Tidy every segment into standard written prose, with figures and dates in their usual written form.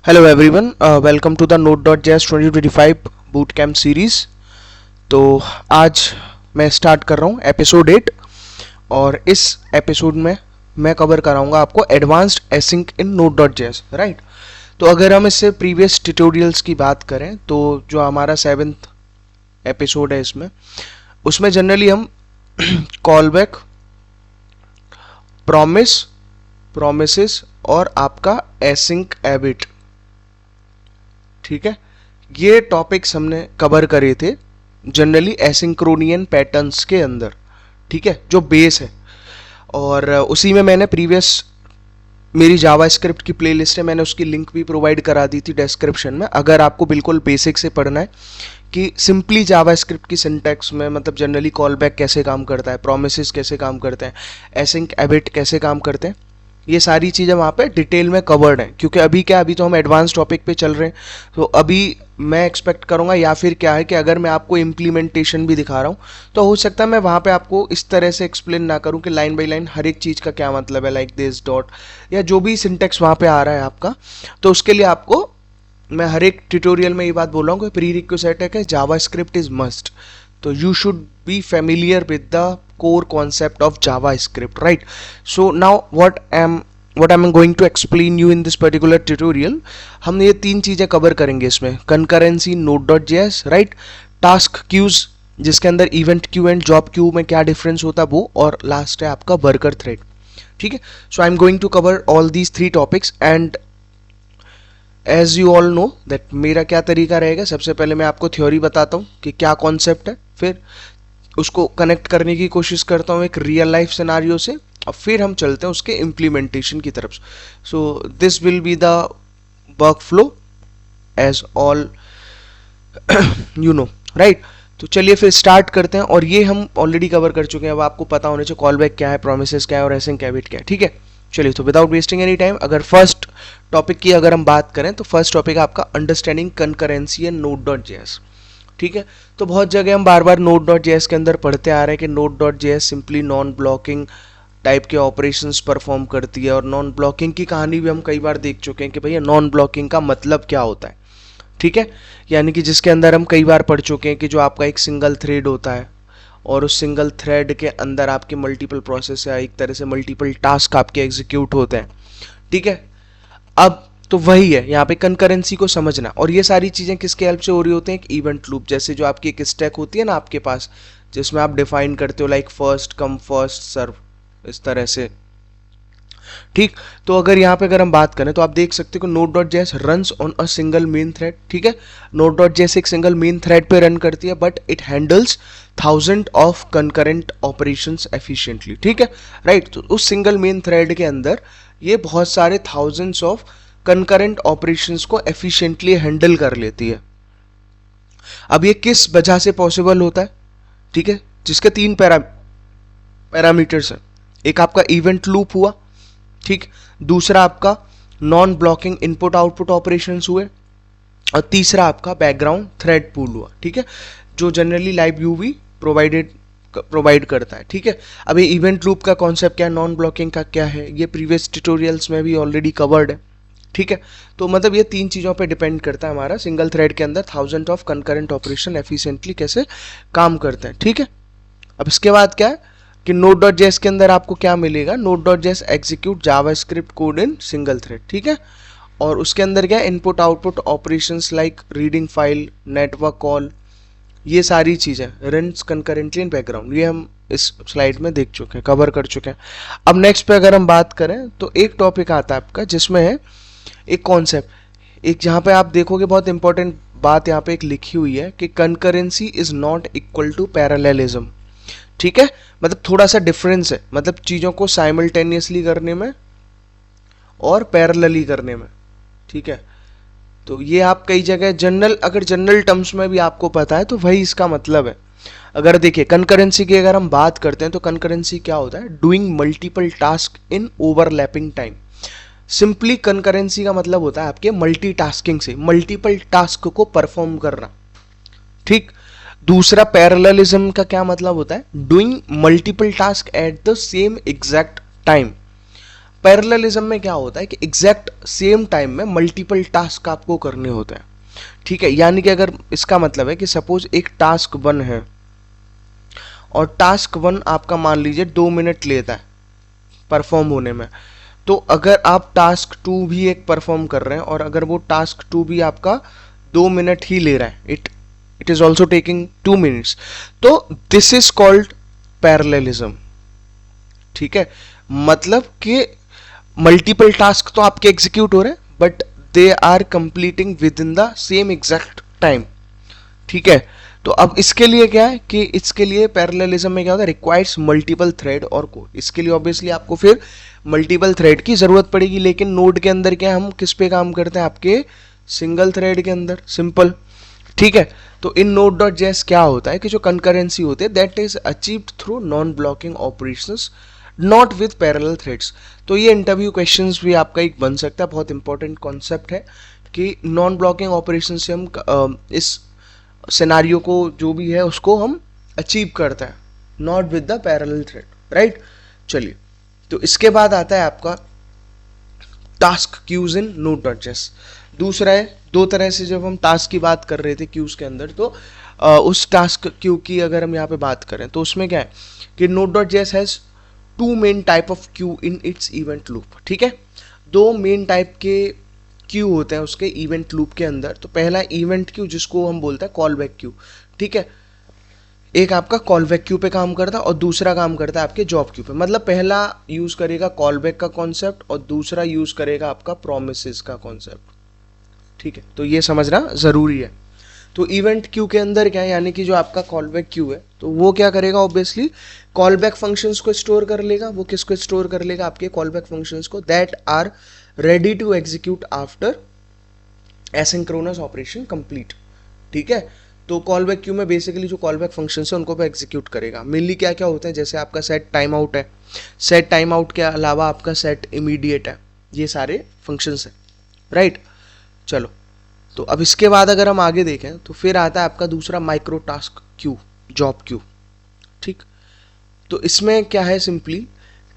Hello everyone, welcome to the Node.js 2025 boot camp series. तो आज मैं स्टार्ट कर रहा हूँ एपिसोड 8 और इस एपिसोड में मैं कवर कराऊंगा आपको एडवांस्ड एसिंक इन Node.js, राइट। तो अगर हम इससे प्रीवियस ट्यूटोरियल्स की बात करें तो जो हमारा 7th एपिसोड है उसमें जनरली हम कॉल बैक, प्रोमिसेस और आपका एसिंक एबिट, ठीक है, ये टॉपिक्स हमने कवर करे थे जनरली एसिंक्रोनियन पैटर्न्स के अंदर, ठीक है, जो बेस है। और उसी में मैंने प्रीवियस मेरी जावास्क्रिप्ट की प्लेलिस्ट है, मैंने उसकी लिंक भी प्रोवाइड करा दी थी डिस्क्रिप्शन में। अगर आपको बिल्कुल बेसिक से पढ़ना है कि सिंपली जावास्क्रिप्ट की सिंटैक्स में मतलब जनरली कॉल बैक कैसे काम करता है, प्रोमिसेस कैसे काम करते हैं, एसिंक एबिट कैसे काम करते हैं, ये सारी चीज़ें वहाँ पे डिटेल में कवर्ड हैं। क्योंकि अभी तो हम एडवांस टॉपिक पे चल रहे हैं, तो अभी मैं एक्सपेक्ट करूँगा या फिर क्या है कि अगर मैं आपको इम्प्लीमेंटेशन भी दिखा रहा हूँ तो हो सकता है मैं वहाँ पे आपको इस तरह से एक्सप्लेन ना करूँ कि लाइन बाय लाइन हर एक चीज़ का क्या मतलब है, लाइक दिस डॉट या जो भी सिंटेक्स वहाँ पे आ रहा है आपका। तो उसके लिए आपको मैं हर एक ट्यूटोरियल में ये बात बोल रहा हूँ कि प्री रिक्विजिट है कि जावास्क्रिप्ट इज मस्ट, तो you should be familiar with the core concept of JavaScript, right? So now what I'm going to explain you in this particular tutorial, हम ये तीन चीजें कवर करेंगे इसमें, concurrency node.js, right, task queues जिसके अंदर event queue and job queue में क्या difference होता है वो, और लास्ट है आपका worker thread, ठीक है। So I'm going to cover all these three topics and as you all know that मेरा क्या तरीका रहेगा। सबसे पहले मैं आपको थ्योरी बताता हूँ कि क्या कॉन्सेप्ट है, फिर उसको कनेक्ट करने की कोशिश करता हूँ एक रियल लाइफ सिनारियो से, और फिर हम चलते हैं उसके इम्प्लीमेंटेशन की तरफ। So this will be the workflow as all you know, right. तो चलिए फिर स्टार्ट करते हैं, और ये हम ऑलरेडी कवर कर चुके हैं, अब आपको पता होने चाहिए कॉल बैक क्या है, प्रोमिसेस क्या है और एसिंक एबिट क्या है, ठीक है। चलिए तो विदाउट वेस्टिंग एनी टाइम अगर फर्स्ट टॉपिक की अगर हम बात करें तो फर्स्ट टॉपिक है आपका अंडरस्टैंडिंग कंकरेंसी एंड Node.js, ठीक है। तो बहुत जगह हम बार बार Node.js के अंदर पढ़ते आ रहे हैं कि Node.js simply non blocking type के ऑपरेशंस परफॉर्म करती है, और नॉन ब्लॉकिंग की कहानी भी हम कई बार देख चुके हैं कि भैया नॉन ब्लॉकिंग का मतलब क्या होता है, ठीक है। यानी कि जिसके अंदर हम कई बार पढ़ चुके हैं कि जो आपका एक सिंगल थ्रेड होता है और उस सिंगल थ्रेड के अंदर आपके मल्टीपल प्रोसेस या एक तरह से मल्टीपल टास्क आपके एग्जीक्यूट होते हैं, ठीक है। अब तो वही है यहाँ पे कंकरेंसी को समझना, और ये सारी चीज़ें किसके हेल्प से हो रही होती हैं, एक इवेंट लूप जैसे जो आपकी एक स्टैक होती है ना आपके पास, जिसमें आप डिफाइन करते हो like first come first serve, इस तरह से, ठीक। तो अगर यहाँ पे अगर हम बात करें तो आप देख सकते हो कि Node.js runs on a single main thread, ठीक है। Node.js एक सिंगल मेन थ्रेड पे रन करती है, but it handles 1000 of concurrent operations efficiently, ठीक है, राइट। तो उस सिंगल मेन थ्रेड के अंदर ये बहुत सारे थाउजेंड्स ऑफ कंकरेंट ऑपरेशंस को एफिशिएंटली हैंडल कर लेती है। अब ये किस वजह से पॉसिबल होता है, ठीक है, जिसके तीन पैरामीटर्स हैं। एक आपका इवेंट लूप हुआ, ठीक, दूसरा आपका non blocking input output operations हुए, और तीसरा आपका बैकग्राउंड थ्रेड पूल हुआ, ठीक है, जो जनरली लाइव यूवी प्रोवाइड करता है, ठीक है। अब ये इवेंट लूप का कॉन्सेप्ट क्या है, नॉन ब्लॉकिंग का क्या है, ये प्रीवियस ट्यूटोरियल्स में भी ऑलरेडी कवर्ड है, ठीक है। तो मतलब ये तीन चीज़ों पे डिपेंड करता है हमारा सिंगल थ्रेड के अंदर 1000 ऑफ कंकरेंट ऑपरेशन एफिशिएंटली कैसे काम करते हैं, ठीक है। अब इसके बाद क्या है कि Node.js के अंदर आपको क्या मिलेगा, Node.js execute JavaScript code in single thread, ठीक है। और उसके अंदर क्या है, input output operations like reading file, network call, ये सारी चीज़ें रन्स कंकरेंटली इन बैकग्राउंड, ये हम इस स्लाइड में देख चुके हैं, कवर कर चुके हैं। अब नेक्स्ट पे अगर हम बात करें तो एक टॉपिक आता है आपका जिसमें है एक कॉन्सेप्ट, एक जहाँ पे आप देखोगे बहुत इंपॉर्टेंट बात यहाँ पे एक लिखी हुई है कि concurrency is not equal to parallelism, ठीक है। मतलब थोड़ा सा डिफरेंस है, मतलब चीज़ों को साइमल्टेनियसली करने में और पैरेलली करने में, ठीक है। तो ये आप कई जगह जनरल, अगर जनरल टर्म्स में भी आपको पता है तो वही इसका मतलब है। अगर देखिए कंकरेंसी की अगर हम बात करते हैं तो कंकरेंसी क्या होता है, doing multiple task in overlapping time. Simply concurrency का मतलब होता है आपके मल्टीटास्किंग से मल्टीपल टास्क को परफॉर्म करना, ठीक। दूसरा पैरेललिज्म का क्या मतलब होता है, doing multiple task at the same exact time. Parallelism में क्या होता है कि एग्जैक्ट सेम टाइम में मल्टीपल टास्क आपको करने होते हैं, ठीक है। यानी कि अगर इसका मतलब है कि सपोज एक टास्क 1 है और टास्क 1 आपका मान लीजिए 2 मिनट लेता है परफॉर्म होने में, तो अगर आप टास्क 2 भी एक परफॉर्म कर रहे हैं और अगर वो टास्क 2 भी आपका 2 मिनट ही ले रहा है, it is also taking 2 minutes, तो दिस इज कॉल्ड पैरेललिज्म, ठीक है। मतलब कि मल्टीपल टास्क तो आपके एग्जीक्यूट हो रहे हैं but they are completing within the same exact time, ठीक है। तो अब इसके लिए क्या है कि इसके लिए पैरेललिज्म में क्या होता है, रिक्वायर्स मल्टीपल थ्रेड और कोड। इसके लिए ऑब्वियसली आपको फिर मल्टीपल थ्रेड की जरूरत पड़ेगी, लेकिन नोड के अंदर क्या हम किस पे काम करते हैं, आपके सिंगल थ्रेड के अंदर, सिंपल, ठीक है। तो इन नोड डॉट जेएस क्या होता है कि जो कंकरेंसी होती है that is achieved through non blocking operations not with parallel threads. तो ये इंटरव्यू क्वेश्चंस भी आपका एक बन सकता है, बहुत इंपॉर्टेंट कॉन्सेप्ट है कि नॉन ब्लॉकिंग ऑपरेशन से हम इस सिनारियो को जो भी है उसको हम अचीव करते हैं, not with the parallel thread, right. चलिए, तो इसके बाद आता है आपका टास्क क्यूज इन नोड डॉट जेएस। दूसरा है, दो तरह से जब हम टास्क की बात कर रहे थे क्यूज के अंदर, तो उस टास्क क्यू की अगर हम यहाँ पे बात करें तो उसमें क्या है कि node dot JS has 2 main type of Q in its event loop, ठीक है। 2 मेन टाइप के क्यू होते हैं उसके इवेंट लूप के अंदर। तो पहला इवेंट क्यू जिसको हम बोलते हैं कॉल बैक क्यू, ठीक है। एक आपका कॉल बैक क्यू पे काम करता है और दूसरा काम करता है आपके जॉब क्यू पे। मतलब पहला यूज करेगा कॉल बैक का कॉन्सेप्ट और दूसरा यूज करेगा आपका प्रोमिसेस का कॉन्सेप्ट, ठीक है। तो ये समझना जरूरी है। तो इवेंट क्यू के अंदर क्या है, यानी कि जो आपका कॉल बैक क्यू है तो वो क्या करेगा, ऑब्वियसली कॉल बैक फंक्शंस को स्टोर कर लेगा। वो किसको स्टोर कर लेगा, आपके कॉल बैक फंक्शंस को that are ready to execute after asynchronous operation complete, ठीक है। तो कॉल बैक क्यू में बेसिकली जो कॉल बैक फंक्शंस है उनको भी एग्जीक्यूट करेगा। मेनली क्या क्या होता है, जैसे आपका सेट टाइम आउट है, सेट टाइम आउट के अलावा आपका सेट इमीडिएट है, ये सारे फंक्शंस है, राइट। चलो, तो अब इसके बाद अगर हम आगे देखें तो फिर आता है आपका दूसरा micro task Q, job queue, ठीक। तो इसमें क्या है सिंपली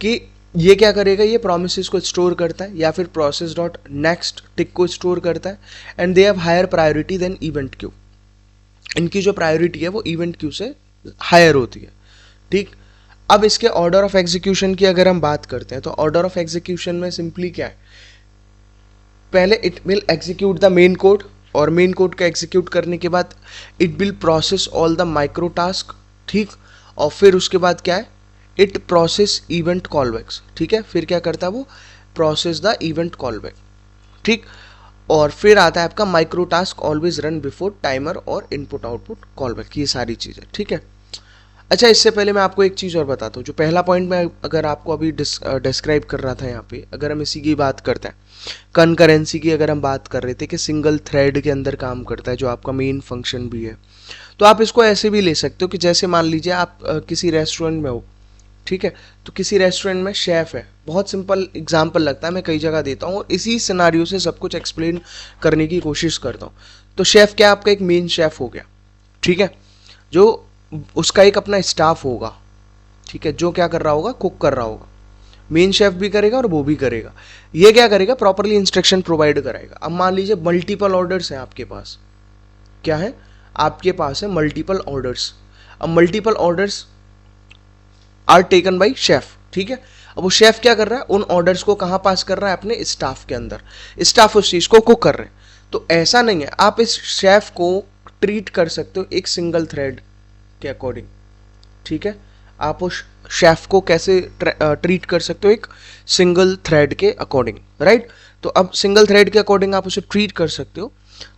कि ये क्या करेगा, ये प्रोमिसेस को स्टोर करता है या फिर प्रोसेस डॉट नेक्स्ट टिक को स्टोर करता है and they have higher priority than event queue. इनकी जो प्रायोरिटी है वो इवेंट क्यू से हायर होती है, ठीक। अब इसके ऑर्डर ऑफ एग्जीक्यूशन की अगर हम बात करते हैं तो ऑर्डर ऑफ एग्जीक्यूशन में सिंपली क्या है, पहले it will execute the main code और मेन कोड का एग्जीक्यूट करने के बाद it will process all the micro task, ठीक। और फिर उसके बाद क्या है, इट प्रोसेस इवेंट कॉलबैक्स, ठीक है। फिर क्या करता है वो, प्रोसेस द इवेंट कॉलबैक, ठीक। और फिर आता है आपका micro task always run before timer और इनपुट आउटपुट कॉलबैक, ये सारी चीज़ें, ठीक है। अच्छा, इससे पहले मैं आपको एक चीज़ और बताता हूँ। जो पहला पॉइंट मैं अगर आपको अभी डिस्क्राइब कर रहा था यहाँ पे, अगर हम इसी की बात करते हैं, कनकरेंसी की अगर हम बात कर रहे थे कि सिंगल थ्रेड के अंदर काम करता है जो आपका मेन फंक्शन भी है, तो आप इसको ऐसे भी ले सकते हो कि जैसे मान लीजिए आप किसी रेस्टोरेंट में हो, ठीक है। तो किसी रेस्टोरेंट में शेफ़ है, बहुत सिंपल एग्जांपल लगता है, मैं कई जगह देता हूँ और इसी सिनारियो से सब कुछ एक्सप्लेन करने की कोशिश करता हूँ। तो शेफ़ क्या, आपका एक मेन शेफ़ हो गया, ठीक है, जो उसका एक अपना स्टाफ होगा, ठीक है, जो क्या कर रहा होगा, कुक कर रहा होगा। मेन शेफ भी करेगा और वो भी करेगा। ये क्या करेगा, प्रॉपरली इंस्ट्रक्शन प्रोवाइड कराएगा। अब मान लीजिए मल्टीपल ऑर्डर्स हैं आपके पास, क्या है आपके पास है मल्टीपल ऑर्डर्स। अब multiple orders are taken by chef, ठीक है। अब वो शेफ क्या कर रहा है, उन ऑर्डर्स को कहाँ पास कर रहा है, अपने स्टाफ के अंदर। स्टाफ उस चीज़ को कुक कर रहे हैं। तो ऐसा नहीं है, आप इस शेफ को ट्रीट कर सकते हो एक सिंगल थ्रेड के अकॉर्डिंग, ठीक है। आप उस शेफ को कैसे ट्रीट कर सकते हो, एक सिंगल थ्रेड के अकॉर्डिंग, राइट। तो अब सिंगल थ्रेड के अकॉर्डिंग आप उसे ट्रीट कर सकते हो।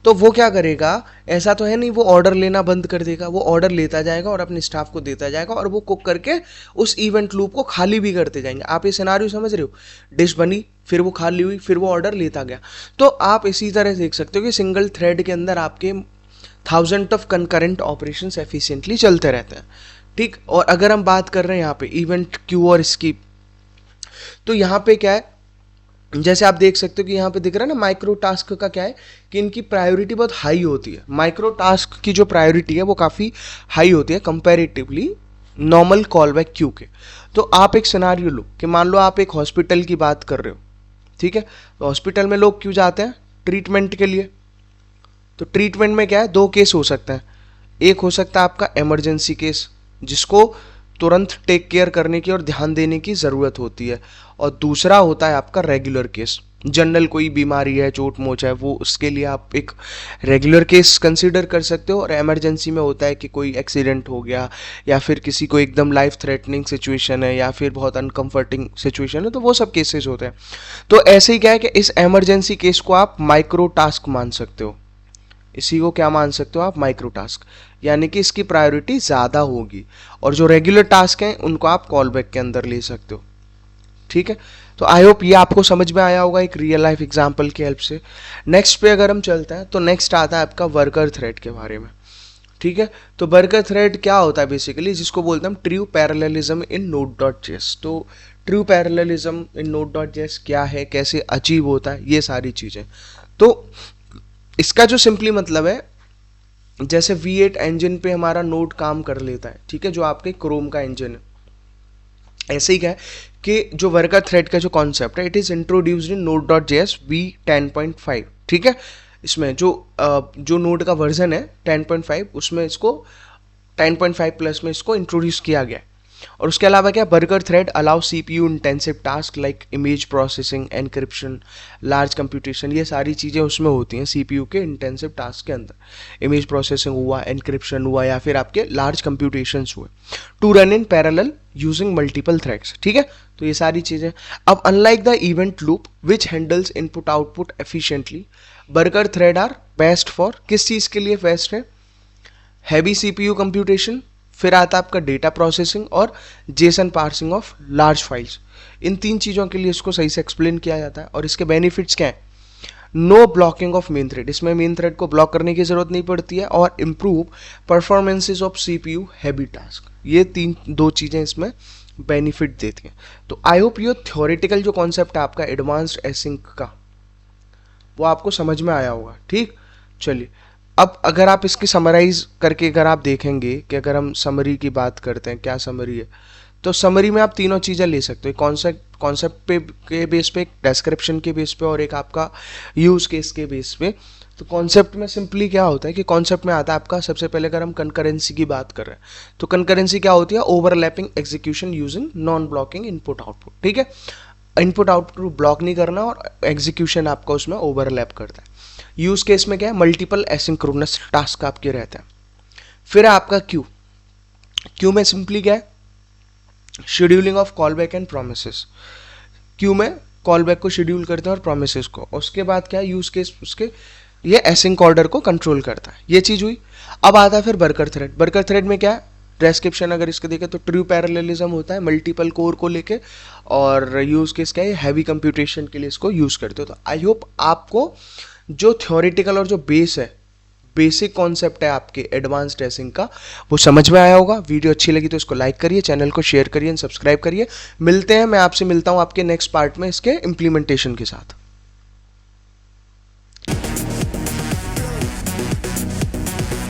तो वो क्या करेगा, ऐसा तो है नहीं वो ऑर्डर लेना बंद कर देगा, वो ऑर्डर लेता जाएगा और अपने स्टाफ को देता जाएगा और वो कुक करके उस इवेंट लूप को खाली भी करते जाएंगे। आप ये सिनारियो समझ रहे हो, डिश बनी, फिर वो खाली हुई, फिर वो ऑर्डर लेता गया। तो आप इसी तरह देख सकते हो कि सिंगल थ्रेड के अंदर आपके 1000 ऑफ कंकरेंट ऑपरेशंस एफिशिएंटली चलते रहते हैं, ठीक। और अगर हम बात कर रहे हैं यहाँ पे इवेंट क्यू और स्किप, तो यहाँ पे क्या है, जैसे आप देख सकते हो कि यहाँ पे दिख रहा है ना, माइक्रो टास्क का क्या है कि इनकी प्रायोरिटी बहुत हाई होती है। माइक्रो टास्क की जो प्रायोरिटी है वो काफ़ी हाई होती है comparatively normal call back Q के। तो आप एक सिनारियो लो कि मान लो आप एक हॉस्पिटल की बात कर रहे हो, ठीक है। तो हॉस्पिटल में लोग क्यों जाते हैं? ट्रीटमेंट के लिए। तो ट्रीटमेंट में क्या है, दो केस हो सकते हैं। एक हो सकता है आपका इमरजेंसी केस, जिसको तुरंत टेक केयर करने की और ध्यान देने की ज़रूरत होती है, और दूसरा होता है आपका रेगुलर केस। जनरल कोई बीमारी है, चोट मोच है, वो उसके लिए आप एक रेगुलर केस कंसीडर कर सकते हो। और इमरजेंसी में होता है कि कोई एक्सीडेंट हो गया, या फिर किसी को एकदम लाइफ थ्रेटनिंग सिचुएशन है, या फिर बहुत अनकंफर्टिंग सिचुएशन है, तो वो सब केसेस होते हैं। तो ऐसे ही क्या है कि इस इमरजेंसी केस को आप माइक्रो टास्क मान सकते हो। इसी को क्या मान सकते हो आप? Micro task. यानी कि इसकी प्रायोरिटी ज़्यादा होगी, और जो रेगुलर टास्क हैं उनको आप कॉल बैक के अंदर ले सकते हो, ठीक है। तो आई होप ये आपको समझ में आया होगा एक रियल लाइफ एग्जांपल की हेल्प से। नेक्स्ट पे अगर हम चलते हैं तो नेक्स्ट आता है आपका वर्कर थ्रेड के बारे में, ठीक है। तो वर्कर थ्रेड क्या होता है बेसिकली, जिसको बोलते हैं हम ट्रू पैरेललिज्म इन नोड.जेएस। तो ट्रू पैरेललिज्म इन नोड.जेएस क्या है, कैसे अचीव होता है, ये सारी चीज़ें। तो इसका जो सिंपली मतलब है, जैसे V8 इंजन पे हमारा नोड काम कर लेता है, ठीक है, जो आपके क्रोम का इंजन है, ऐसे ही क्या है कि जो वर्कर थ्रेड का जो कॉन्सेप्ट है, it is introduced in Node JS v10.5, ठीक है। इसमें जो नोड का वर्जन है 10.5, उसमें इसको 10.5 प्लस में इसको इंट्रोड्यूस किया गया है। और उसके अलावा क्या, worker thread allow CPU intensive task like image processing, encryption, large computation, ये सारी चीज़ें उसमें होती हैं CPU के इंटेंसिव टास्क के अंदर। इमेज प्रोसेसिंग हुआ, एनक्रिप्शन हुआ, या फिर आपके लार्ज कंप्यूटेशंस हुए, to run in parallel using multiple threads, ठीक है। तो ये सारी चीज़ें। अब unlike the event loop which handles input output efficiently, worker thread are best for, किस चीज़ के लिए बेस्ट है? हैवी CPU कंप्यूटेशन, फिर आता है आपका डेटा प्रोसेसिंग, और JSON parsing of large files. इन तीन चीज़ों के लिए इसको सही से एक्सप्लेन किया जाता है। और इसके बेनिफिट्स क्या है? No blocking of main thread, इसमें मेन थ्रेड को ब्लॉक करने की जरूरत नहीं पड़ती है, और improve performances of CPU heavy task. ये दो चीज़ें इसमें बेनिफिट देती हैं। तो आई होप ये थ्योरेटिकल जो कॉन्सेप्ट है आपका एडवांस्ड एसिंक का, वो आपको समझ में आया होगा, ठीक। चलिए, अब अगर आप इसकी समराइज करके अगर आप देखेंगे कि अगर हम समरी की बात करते हैं, क्या समरी है, तो समरी में आप तीनों चीज़ें ले सकते हो। कॉन्सेप्ट पे के बेस पे, एक डिस्क्रिप्शन के बेस पे, और एक आपका यूज केस के बेस पे। तो कॉन्सेप्ट में सिंपली क्या होता है कि कॉन्सेप्ट में आता है आपका, सबसे पहले अगर हम कंकरेंसी की बात कर रहे हैं, तो कंकरेंसी क्या होती है? Overlapping execution using non blocking input output, ठीक है। इनपुट आउटपुट ब्लॉक नहीं करना, और एग्जीक्यूशन आपका उसमें ओवरलैप करता है। यूज केस में क्या है? मल्टीपल एसिंक्रोनस टास्क आपके रहते हैं। फिर है आपका क्यू में सिंपली क्या है? Scheduling of call back and promises. Q में कॉल बैक को शेड्यूल करते हैं और प्रोमिसेस को। उसके बाद क्या है? यूज केस उसके ये एसिंक ऑर्डर को कंट्रोल करता है। ये चीज हुई। अब आता है फिर वर्कर थ्रेड। वर्कर थ्रेड में क्या है? डिस्क्रिप्शन अगर इसके देखें तो ट्रू पैरेललिज्म होता है मल्टीपल कोर को लेके, और यूज केस क्या है? हैवी कंप्यूटेशन के लिए इसको यूज करते हो। तो आई होप आपको जो थ्योरेटिकल और जो बेस है, बेसिक कॉन्सेप्ट है आपके एडवांस्ड एसिंक का, वो समझ में आया होगा। वीडियो अच्छी लगी तो इसको लाइक करिए, चैनल को शेयर करिए, सब्सक्राइब करिए। मिलते हैं, मैं आपसे मिलता हूँ आपके नेक्स्ट पार्ट में इसके इम्प्लीमेंटेशन के साथ।